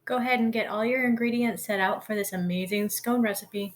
Go ahead and get all your ingredients set out for this amazing scone recipe.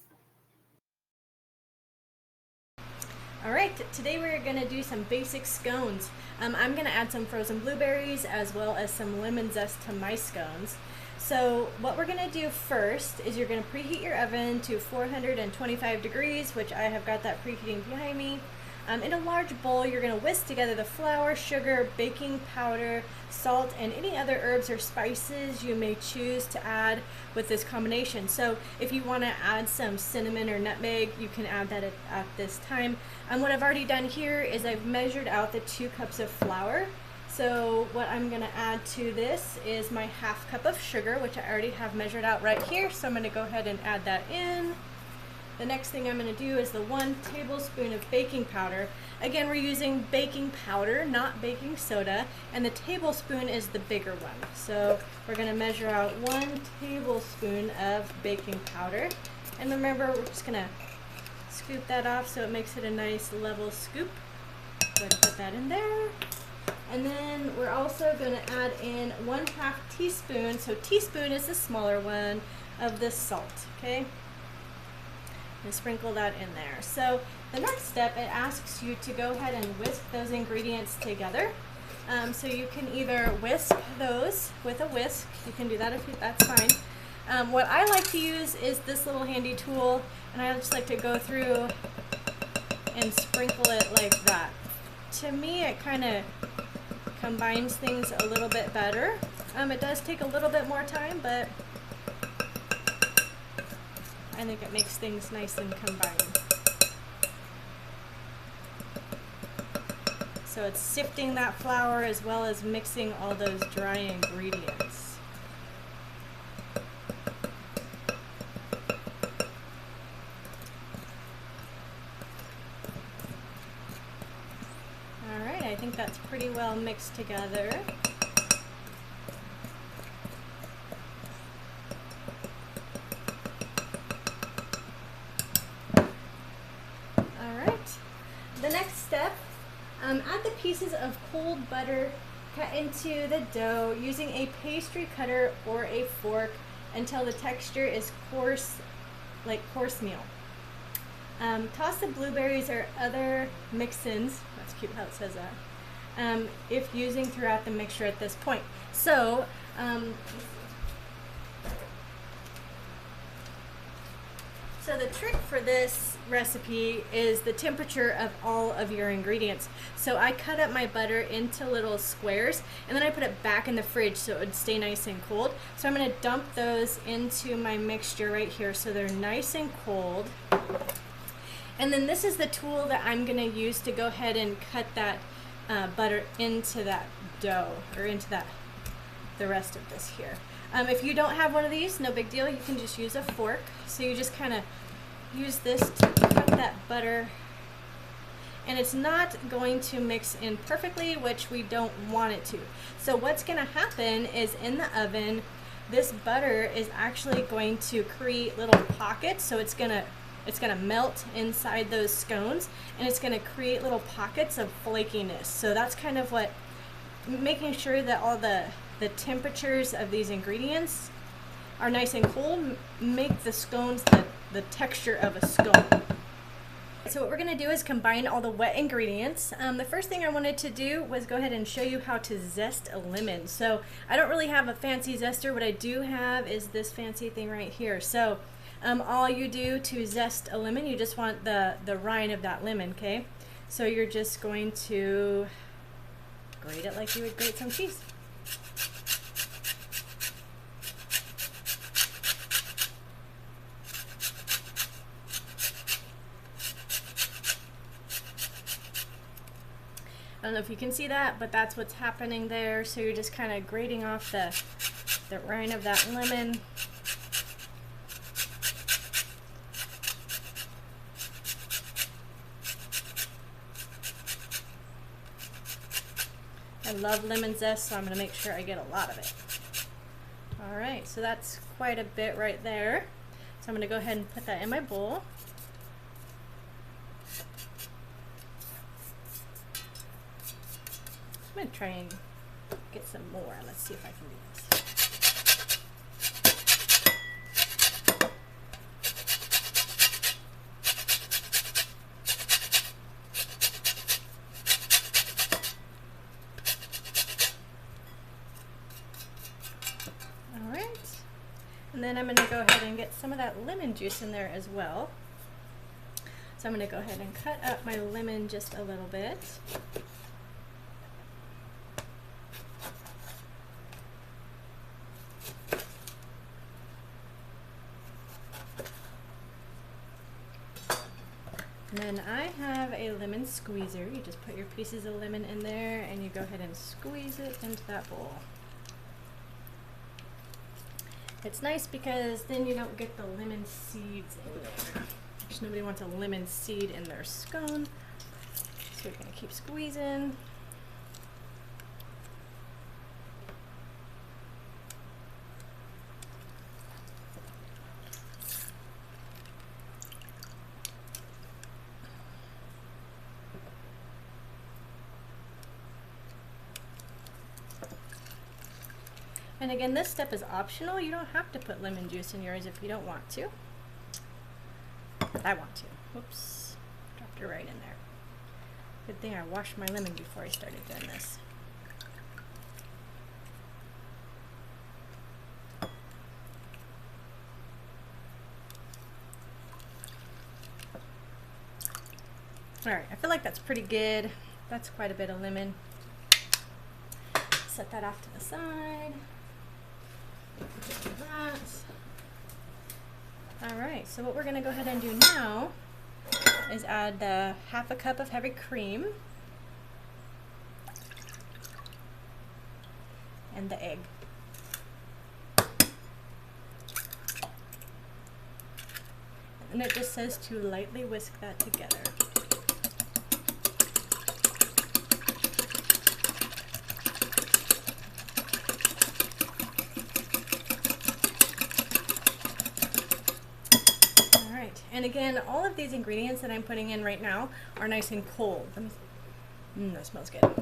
All right, today we're gonna do some basic scones. I'm gonna add some frozen blueberries as well as some lemon zest to my scones. So what we're gonna do first is you're gonna preheat your oven to 425 degrees, which I have got that preheating behind me. In a large bowl, you're gonna whisk together the flour, sugar, baking powder, salt, and any other herbs or spices you may choose to add with this combination. So if you wanna add some cinnamon or nutmeg, you can add that at this time. What I've already done here is I've measured out the 2 cups of flour. So what I'm gonna add to this is my 1/2 cup of sugar, which I already have measured out right here. So I'm gonna go ahead and add that in. The next thing I'm going to do is the 1 tablespoon of baking powder. Again, we're using baking powder, not baking soda, and the tablespoon is the bigger one. So we're going to measure out 1 tablespoon of baking powder. And remember, we're just going to scoop that off so it makes it a nice level scoop. Go ahead and put that in there. And then we're also going to add in 1/2 teaspoon, so teaspoon is the smaller one, of this salt, okay? And sprinkle that in there. So the next step, it asks you to go ahead and whisk those ingredients together. So you can either whisk those with a whisk. You can do that if that's fine. What I like to use is this little handy tool, and I just like to go through and sprinkle it like that. To me, it kind of combines things a little bit better. It does take a little bit more time, but I think it makes things nice and combined. So it's sifting that flour as well as mixing all those dry ingredients. All right, I think that's pretty well mixed together. The next step, add the pieces of cold butter cut into the dough using a pastry cutter or a fork until the texture is coarse, like coarse meal. Toss the blueberries or other mix-ins, that's cute how it says that, if using throughout the mixture at this point. So, So the trick for this recipe is the temperature of all of your ingredients. So I cut up my butter into little squares and then I put it back in the fridge so it would stay nice and cold. So I'm going to dump those into my mixture right here so they're nice and cold. And then this is the tool that I'm going to use to go ahead and cut that butter into that dough, or into the rest of this here. If you don't have one of these, no big deal, you can just use a fork. So you just kind of use this to cut that butter, and it's not going to mix in perfectly, which we don't want it to. So what's going to happen is in the oven, this butter is actually going to create little pockets, so it's gonna melt inside those scones, and it's gonna create little pockets of flakiness. So that's kind of what, making sure that all the temperatures of these ingredients are nice and cold, make the scones the texture of a scone. So what we're going to do is combine all the wet ingredients. The first thing I wanted to do was go ahead and show you how to zest a lemon. So I don't really have a fancy zester. What I do have is this fancy thing right here. So all you do to zest a lemon, you just want the rind of that lemon, okay? So you're just going to grate it like you would grate some cheese. I don't know if you can see that, but that's what's happening there. So you're just kind of grating off the rind of that lemon. I love lemon zest, so I'm going to make sure I get a lot of it. All right, so that's quite a bit right there. So I'm going to go ahead and put that in my bowl. I'm going to try and get some more. Let's see if I can do this. And then I'm going to go ahead and get some of that lemon juice in there as well. So I'm going to go ahead and cut up my lemon just a little bit. And then I have a lemon squeezer. You just put your pieces of lemon in there and you go ahead and squeeze it into that bowl. It's nice because then you don't get the lemon seeds in there. Because nobody wants a lemon seed in their scone. So you're going to keep squeezing. And again, this step is optional. You don't have to put lemon juice in yours if you don't want to. But I want to. Whoops, dropped it right in there. Good thing I washed my lemon before I started doing this. Alright, I feel like that's pretty good. That's quite a bit of lemon. Set that off to the side. Alright, so what we're going to go ahead and do now is add the half a cup of heavy cream and the egg. And it just says to lightly whisk that together. And again, all of these ingredients that I'm putting in right now are nice and cold. That smells good. All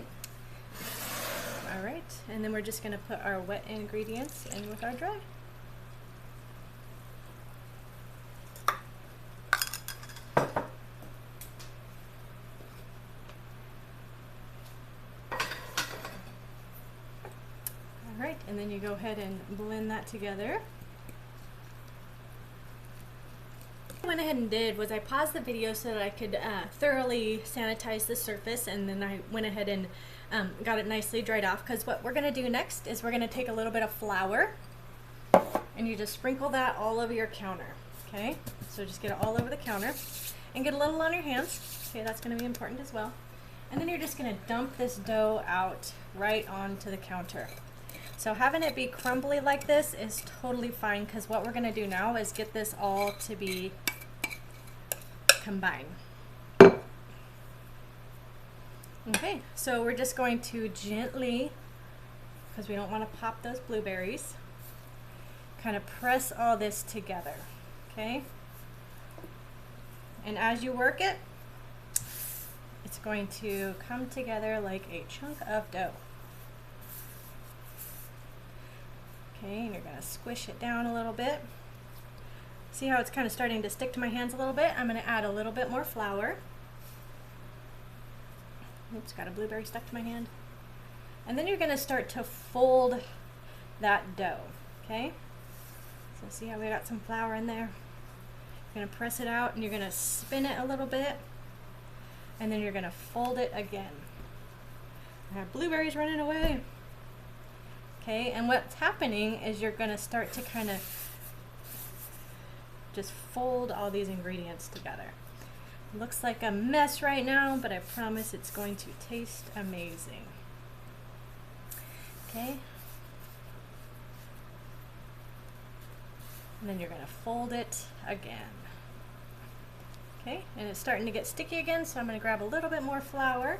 right, and then we're just going to put our wet ingredients in with our dry. All right, and then you go ahead and blend that together. What I went ahead and did was I paused the video so that I could thoroughly sanitize the surface, and then I went ahead and got it nicely dried off, because what we're going to do next is we're going to take a little bit of flour and you just sprinkle that all over your counter. Okay, so just get it all over the counter and get a little on your hands. Okay, that's going to be important as well. And then you're just going to dump this dough out right onto the counter. So having it be crumbly like this is totally fine, because what we're going to do now is get this all to be combined. Okay, so we're just going to gently, because we don't want to pop those blueberries, kind of press all this together. Okay, and as you work it, it's going to come together like a chunk of dough. Okay, and you're going to squish it down a little bit. See how it's kind of starting to stick to my hands a little bit? I'm going to add a little bit more flour. Oops, got a blueberry stuck to my hand. And then you're going to start to fold that dough. Okay? So see how we got some flour in there? You're going to press it out and you're going to spin it a little bit. And then you're going to fold it again. I have blueberries running away. Okay, and what's happening is you're going to start to kind of just fold all these ingredients together. It looks like a mess right now, but I promise it's going to taste amazing. Okay. And then you're going to fold it again. Okay, and it's starting to get sticky again, so I'm going to grab a little bit more flour.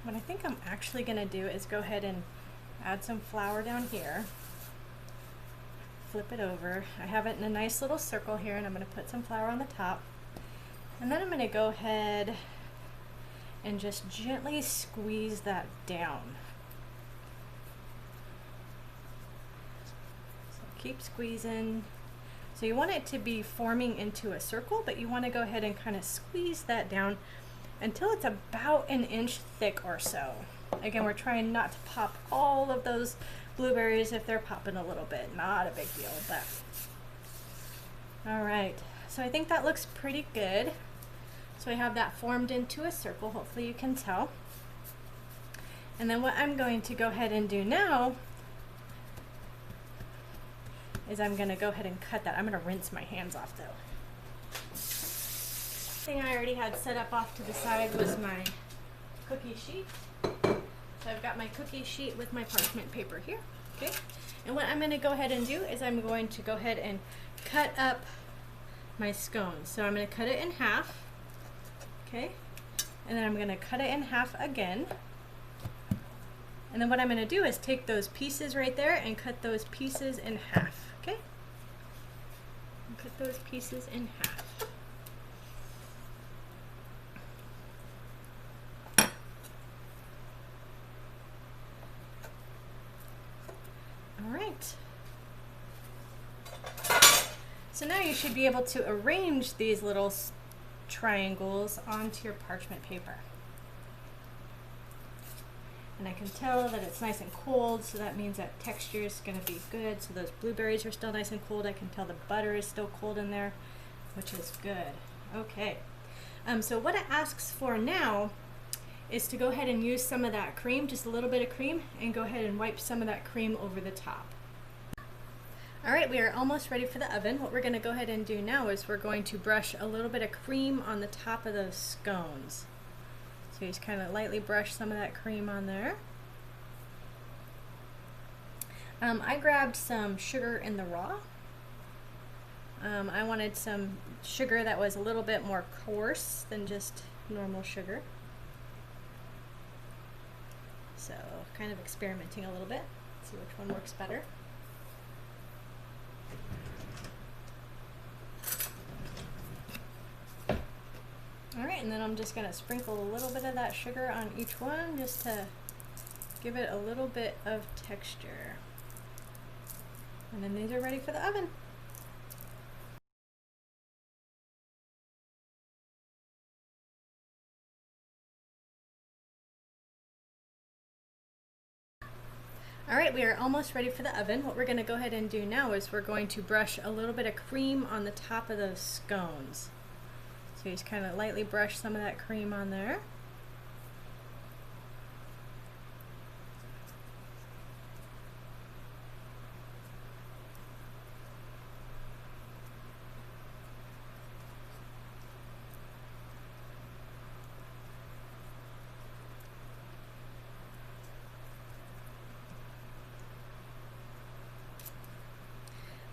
What I think I'm actually going to do is go ahead and add some flour down here. Flip it over. I have it in a nice little circle here, and I'm going to put some flour on the top. And then I'm going to go ahead and just gently squeeze that down. So keep squeezing. So you want it to be forming into a circle, but you want to go ahead and kind of squeeze that down until it's about an inch thick or so. Again, we're trying not to pop all of those blueberries. If they're popping a little bit, not a big deal, but. All right, so I think that looks pretty good. So I have that formed into a circle, hopefully you can tell. And then what I'm going to go ahead and do now is I'm going to go ahead and cut that. I'm going to rinse my hands off though. Thing I already had set up off to the side was my cookie sheet. So I've got my cookie sheet with my parchment paper here, okay? And what I'm going to go ahead and do is I'm going to go ahead and cut up my scones. So I'm going to cut it in half, okay? And then I'm going to cut it in half again. And then what I'm going to do is take those pieces right there and cut those pieces in half, okay? And cut those pieces in half. All right. So now you should be able to arrange these little triangles onto your parchment paper. And I can tell that it's nice and cold, so that means that texture is going to be good. So those blueberries are still nice and cold. I can tell the butter is still cold in there, which is good. Okay. So what it asks for now is to go ahead and use some of that cream, just a little bit of cream, and go ahead and wipe some of that cream over the top. All right, we are almost ready for the oven. What we're going to go ahead and do now is we're going to brush a little bit of cream on the top of those scones. So you just kind of lightly brush some of that cream on there. I grabbed some sugar in the raw. I wanted some sugar that was a little bit more coarse than just normal sugar. So kind of experimenting a little bit, see which one works better. All right, and then I'm just gonna sprinkle a little bit of that sugar on each one just to give it a little bit of texture. And then these are ready for the oven. All right, we are almost ready for the oven. What we're going to go ahead and do now is we're going to brush a little bit of cream on the top of those scones. So you just kind of lightly brush some of that cream on there.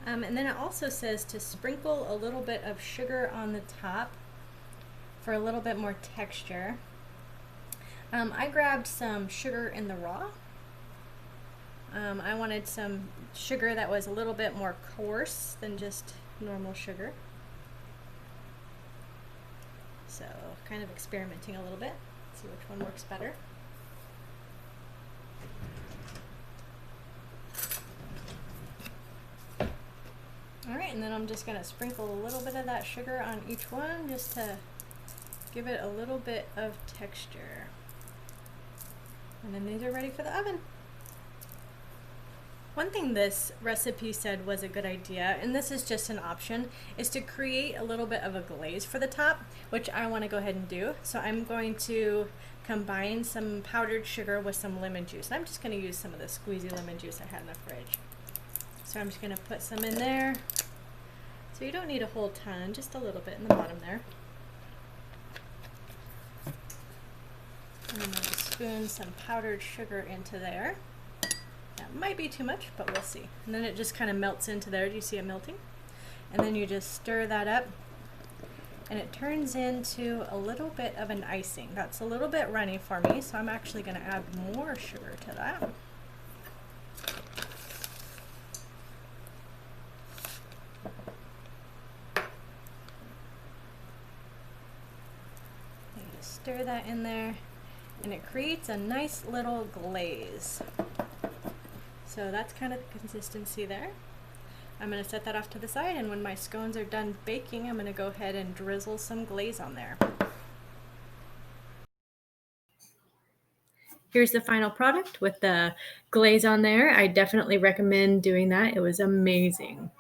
And then it also says to sprinkle a little bit of sugar on the top for a little bit more texture. I grabbed some sugar in the raw. I wanted some sugar that was a little bit more coarse than just normal sugar. So kind of experimenting a little bit, see which one works better. All right, and then I'm just going to sprinkle a little bit of that sugar on each one just to give it a little bit of texture. And then these are ready for the oven. One thing this recipe said was a good idea, and this is just an option, is to create a little bit of a glaze for the top, which I want to go ahead and do. So I'm going to combine some powdered sugar with some lemon juice. I'm just going to use some of the squeezy lemon juice I had in the fridge. So I'm just going to put some in there. So you don't need a whole ton, just a little bit in the bottom there. And I'm going to spoon some powdered sugar into there. That might be too much, but we'll see. And then it just kind of melts into there. Do you see it melting? And then you just stir that up, and it turns into a little bit of an icing. That's a little bit runny for me, so I'm actually going to add more sugar to that. Stir that in there, and it creates a nice little glaze. So that's kind of the consistency there. I'm going to set that off to the side, and when my scones are done baking, I'm going to go ahead and drizzle some glaze on there. Here's the final product with the glaze on there. I definitely recommend doing that. It was amazing.